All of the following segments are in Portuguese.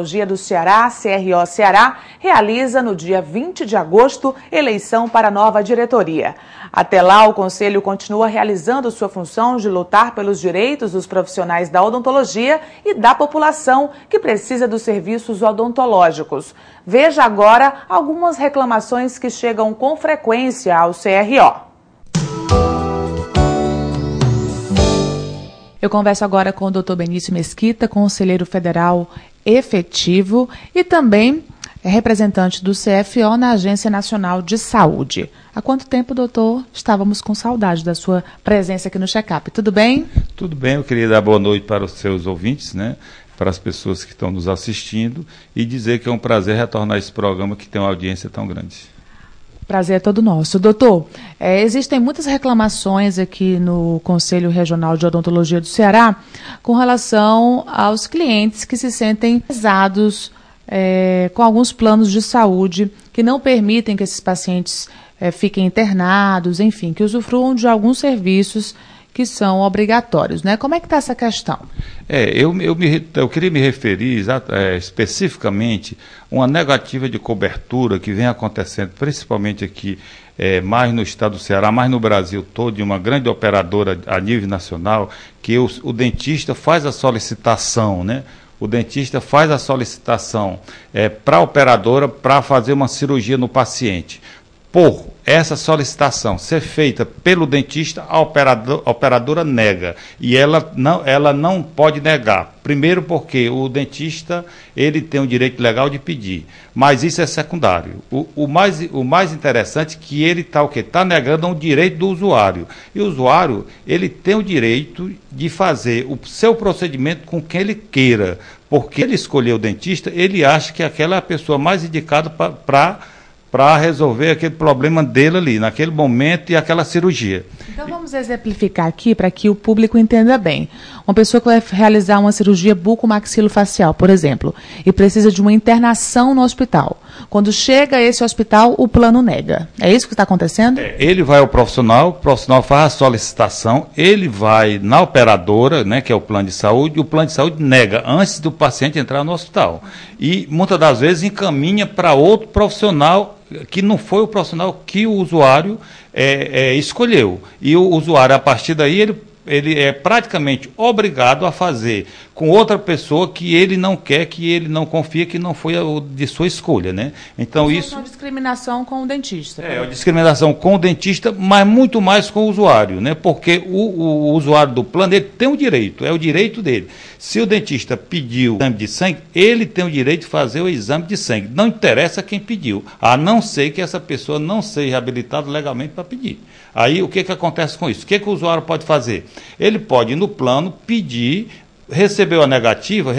Odontologia do Ceará, CRO Ceará, realiza no dia 20 de agosto eleição para a nova diretoria. Até lá, o Conselho continua realizando sua função de lutar pelos direitos dos profissionais da odontologia e da população que precisa dos serviços odontológicos. Veja agora algumas reclamações que chegam com frequência ao CRO. Eu converso agora com o Dr. Benício Mesquita, conselheiro federal efetivo e também representante do CFO na Agência Nacional de Saúde. Há quanto tempo, doutor, estávamos com saudade da sua presença aqui no Check-up? Tudo bem? Tudo bem, eu queria dar boa noite para os seus ouvintes, né? Para as pessoas que estão nos assistindo e dizer que é um prazer retornar a esse programa que tem uma audiência tão grande. Prazer é todo nosso. Doutor, existem muitas reclamações aqui no Conselho Regional de Odontologia do Ceará com relação aos clientes que se sentem pesados com alguns planos de saúde que não permitem que esses pacientes fiquem internados, enfim, que usufruam de alguns serviços que são obrigatórios, né? Como é que está essa questão? Eu queria me referir especificamente a uma negativa de cobertura que vem acontecendo, principalmente aqui, mais no estado do Ceará, mais no Brasil todo, de uma grande operadora a nível nacional, que o dentista faz a solicitação, né? O dentista faz a solicitação para a operadora para fazer uma cirurgia no paciente. Por essa solicitação ser feita pelo dentista, a operadora nega. E ela não pode negar. Primeiro porque o dentista ele tem o direito legal de pedir. Mas isso é secundário. O mais interessante é que ele está negando um direito do usuário. E o usuário ele tem o direito de fazer o seu procedimento com quem ele queira. Porque ele escolheu o dentista, ele acha que aquela é a pessoa mais indicada para resolver aquele problema dele ali, naquele momento e aquela cirurgia. Então vamos exemplificar aqui para que o público entenda bem. Uma pessoa que vai realizar uma cirurgia bucomaxilofacial, por exemplo, e precisa de uma internação no hospital. Quando chega a esse hospital, o plano nega. É isso que está acontecendo? Ele vai ao profissional, o profissional faz a solicitação, ele vai na operadora, né, que é o plano de saúde, e o plano de saúde nega antes do paciente entrar no hospital. E muitas das vezes encaminha para outro profissional que não foi o profissional que o usuário escolheu. E o usuário, a partir daí, ele é praticamente obrigado a fazer com outra pessoa que ele não quer, que ele não confia, que não foi de sua escolha, né? Então isso é uma discriminação com o dentista. É uma discriminação com o dentista, mas muito mais com o usuário, né? Porque o usuário do plano, ele tem um direito, é o direito dele. Se o dentista pediu exame de sangue, ele tem o direito de fazer o exame de sangue. Não interessa quem pediu, a não ser que essa pessoa não seja habilitada legalmente para pedir. Aí o que acontece com isso? O que o usuário pode fazer? Ele pode ir no plano, pedir, recebeu a negativa,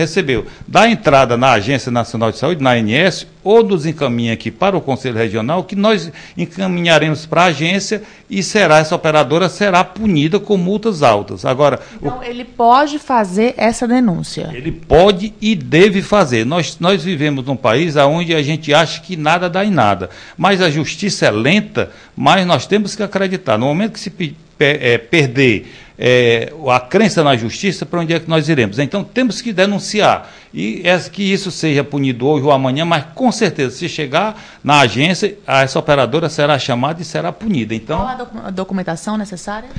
dá entrada na Agência Nacional de Saúde, na ANS, ou nos encaminha aqui para o Conselho Regional, que nós encaminharemos para a agência e essa operadora será punida com multas altas. Agora, então, ele pode fazer essa denúncia? Ele pode e deve fazer. Nós vivemos num país onde a gente acha que nada dá em nada, mas a justiça é lenta, mas nós temos que acreditar. No momento que se perder a crença na justiça, para onde é que nós iremos? Então, temos que denunciar. E que isso seja punido hoje ou amanhã, mas com certeza, se chegar na agência, essa operadora será chamada e será punida. Então, qual a documentação necessária?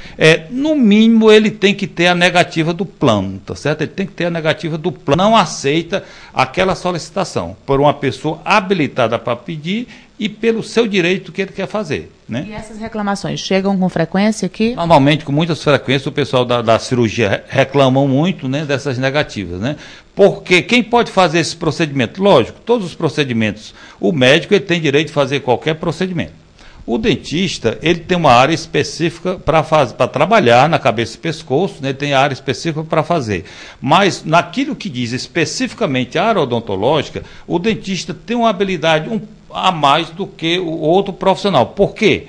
No mínimo, ele tem que ter a negativa do plano, tá certo? Ele tem que ter a negativa do plano. Não aceita aquela solicitação por uma pessoa habilitada para pedir e pelo seu direito que ele quer fazer, né? E essas reclamações chegam com frequência aqui? Normalmente, com muitas frequências, o pessoal da cirurgia reclamam muito, né, dessas negativas, né? Porque quem pode fazer esse procedimento? Lógico, todos os procedimentos, o médico ele tem direito de fazer qualquer procedimento. O dentista, ele tem uma área específica para trabalhar na cabeça e pescoço, né? Ele tem área específica para fazer. Mas, naquilo que diz especificamente a área odontológica, o dentista tem uma habilidade a mais do que o outro profissional. Por quê?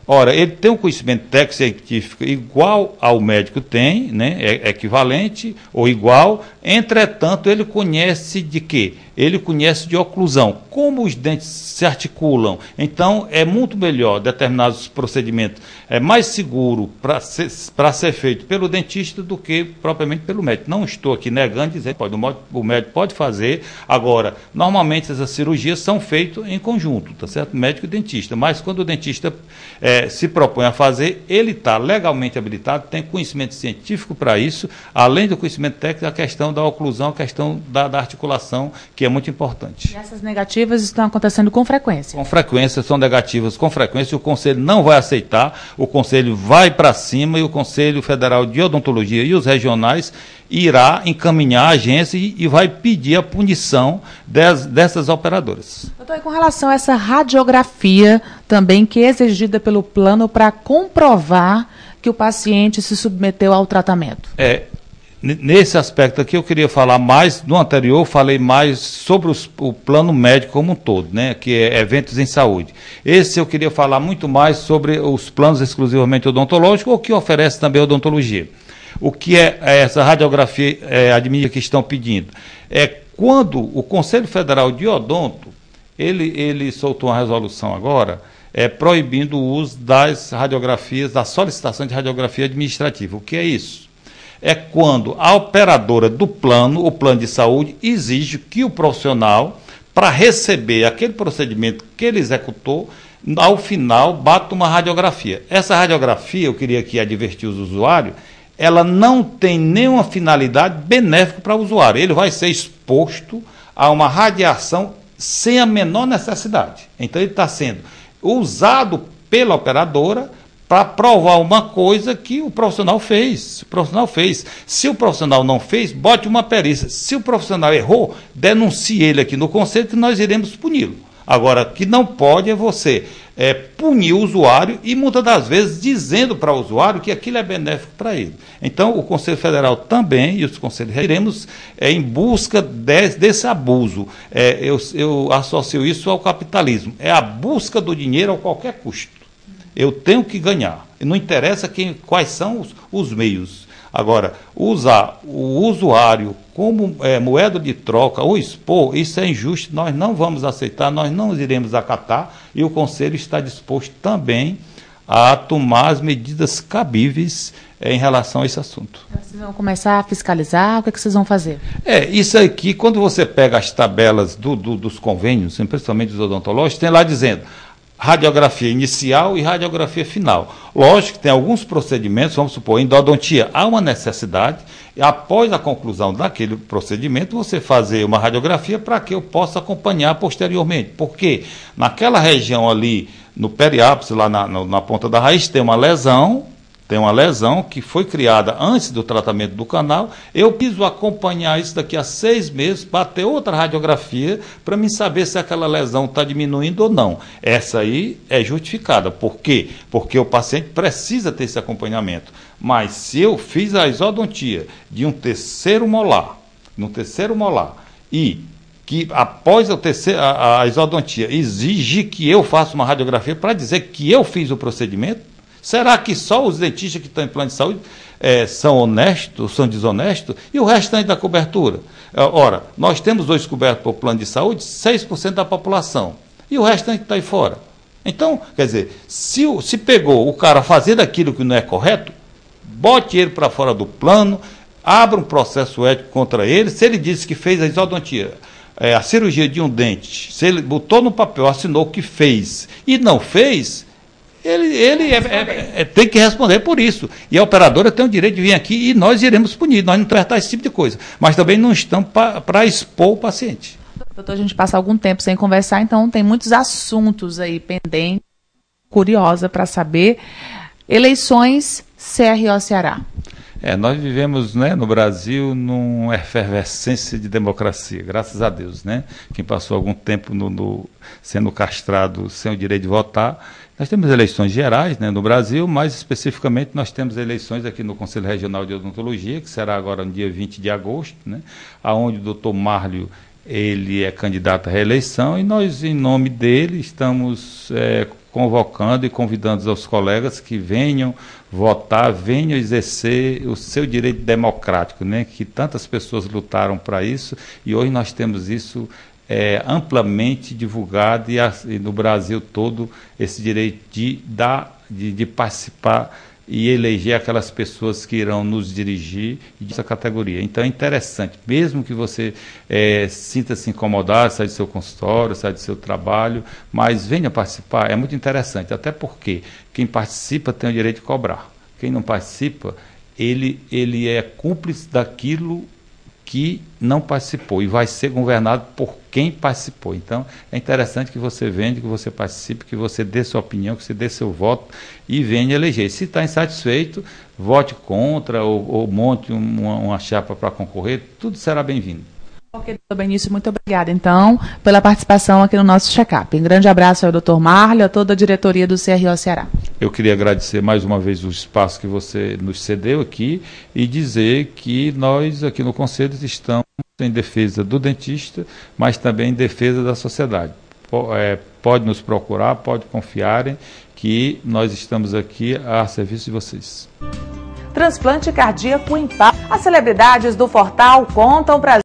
Ora, ele tem um conhecimento técnico científico igual ao médico tem, né? Equivalente ou igual, entretanto, ele conhece de quê? Ele conhece de oclusão. como os dentes se articulam. Então, é muito melhor determinados procedimentos, é mais seguro para ser feito pelo dentista do que propriamente pelo médico. Não estou aqui negando, dizendo que o médico pode fazer. Agora, normalmente essas cirurgias são feitas em conjunto, tá certo? Médico e dentista. Mas quando o dentista se propõe a fazer, ele está legalmente habilitado, tem conhecimento científico para isso, além do conhecimento técnico, a questão da oclusão, a questão da articulação, que é muito importante. E essas negativas estão acontecendo com frequência? Com frequência, são negativas com frequência, o Conselho não vai aceitar, o Conselho vai para cima e o Conselho Federal de Odontologia e os regionais irá encaminhar a agência e vai pedir a punição dessas operadoras. Doutor, e com relação a essa radiografia também que é exigida pelo plano para comprovar que o paciente se submeteu ao tratamento? Nesse aspecto aqui eu queria falar mais, no anterior falei mais sobre o plano médico como um todo, né, que é eventos em saúde. Esse eu queria falar muito mais sobre os planos exclusivamente odontológicos, ou que oferece também odontologia. O que é essa radiografia admite que estão pedindo? É quando o Conselho Federal de Odonto, ele soltou uma resolução agora, proibindo o uso das radiografias, da solicitação de radiografia administrativa. O que é isso? É quando a operadora do plano, o plano de saúde, exige que o profissional, para receber aquele procedimento que ele executou, ao final bata uma radiografia. Essa radiografia, eu queria aqui advertir os usuários, ela não tem nenhuma finalidade benéfica para o usuário. Ele vai ser exposto a uma radiação sem a menor necessidade. Então ele está sendo usado pela operadora para provar uma coisa que o profissional fez. Se o profissional não fez, bote uma perícia. Se o profissional errou, denuncie ele aqui no conselho que nós iremos puni-lo. Agora, o que não pode é você punir o usuário e muitas das vezes dizendo para o usuário que aquilo é benéfico para ele. Então, o Conselho Federal também e os conselhos iremos em busca desse abuso. Eu associo isso ao capitalismo. É a busca do dinheiro a qualquer custo. Eu tenho que ganhar. E não interessa quais são os meios. Agora, usar o usuário como moeda de troca ou expor, isso é injusto, nós não vamos aceitar, nós não iremos acatar, e o Conselho está disposto também a tomar as medidas cabíveis em relação a esse assunto. Vocês vão começar a fiscalizar? O que vocês vão fazer? Isso aqui, quando você pega as tabelas dos convênios, principalmente dos odontológicos, tem lá dizendo radiografia inicial e radiografia final. Lógico que tem alguns procedimentos, vamos supor, endodontia, há uma necessidade, e após a conclusão daquele procedimento, você fazer uma radiografia para que eu possa acompanhar posteriormente. Porque naquela região ali, no periápice, lá na ponta da raiz, tem uma lesão que foi criada antes do tratamento do canal. Eu preciso acompanhar isso daqui a 6 meses, bater outra radiografia para me saber se aquela lesão está diminuindo ou não. Essa aí é justificada. Por quê? Porque o paciente precisa ter esse acompanhamento. Mas se eu fiz a isodontia de um terceiro molar, e que após a isodontia exige que eu faça uma radiografia para dizer que eu fiz o procedimento, será que só os dentistas que estão em plano de saúde são honestos, são desonestos? E o restante da cobertura? Ora, nós temos 2 cobertos por plano de saúde, 6% da população. E o restante está aí fora. Então, quer dizer, se pegou o cara fazendo aquilo que não é correto, bote ele para fora do plano, abra um processo ético contra ele. Se ele disse que fez a isodontia, a cirurgia de um dente, se ele botou no papel, assinou que fez e não fez, ele tem que responder por isso. E a operadora tem o direito de vir aqui e nós iremos punir, nós não tratar esse tipo de coisa. Mas também não estamos para expor o paciente. Doutor, a gente passa algum tempo sem conversar, então tem muitos assuntos aí pendentes, curiosa para saber. Eleições CRO Ceará. Nós vivemos, né, no Brasil numa efervescência de democracia, graças a Deus, né? Quem passou algum tempo sendo castrado sem o direito de votar. Nós temos eleições gerais, né, no Brasil, mais especificamente nós temos eleições aqui no Conselho Regional de Odontologia, que será agora no dia 20 de agosto, né, onde o doutor Márlio ele é candidato à reeleição e nós, em nome dele, estamos convocando e convidando os colegas que venham votar, venham exercer o seu direito democrático, né, que tantas pessoas lutaram para isso e hoje nós temos isso amplamente divulgado e no Brasil todo esse direito de participar e eleger aquelas pessoas que irão nos dirigir dessa categoria. Então é interessante, mesmo que você sinta-se incomodado, sai do seu consultório, sai do seu trabalho, mas venha participar, é muito interessante, até porque quem participa tem o direito de cobrar. Quem não participa, ele é cúmplice daquilo que não participou e vai ser governado por quem participou. Então, é interessante que você venha, que você participe, que você dê sua opinião, que você dê seu voto e venha eleger. Se está insatisfeito, vote contra ou monte uma chapa para concorrer, tudo será bem-vindo. Ok, doutor Benício, muito obrigada, então, pela participação aqui no nosso check-up. Um grande abraço ao doutor Marley, a toda a diretoria do CRO Ceará. Eu queria agradecer mais uma vez o espaço que você nos cedeu aqui e dizer que nós aqui no Conselho estamos em defesa do dentista, mas também em defesa da sociedade. Pode nos procurar, pode confiarem que nós estamos aqui a serviço de vocês. Transplante cardíaco em paz. As celebridades do Fortal contam para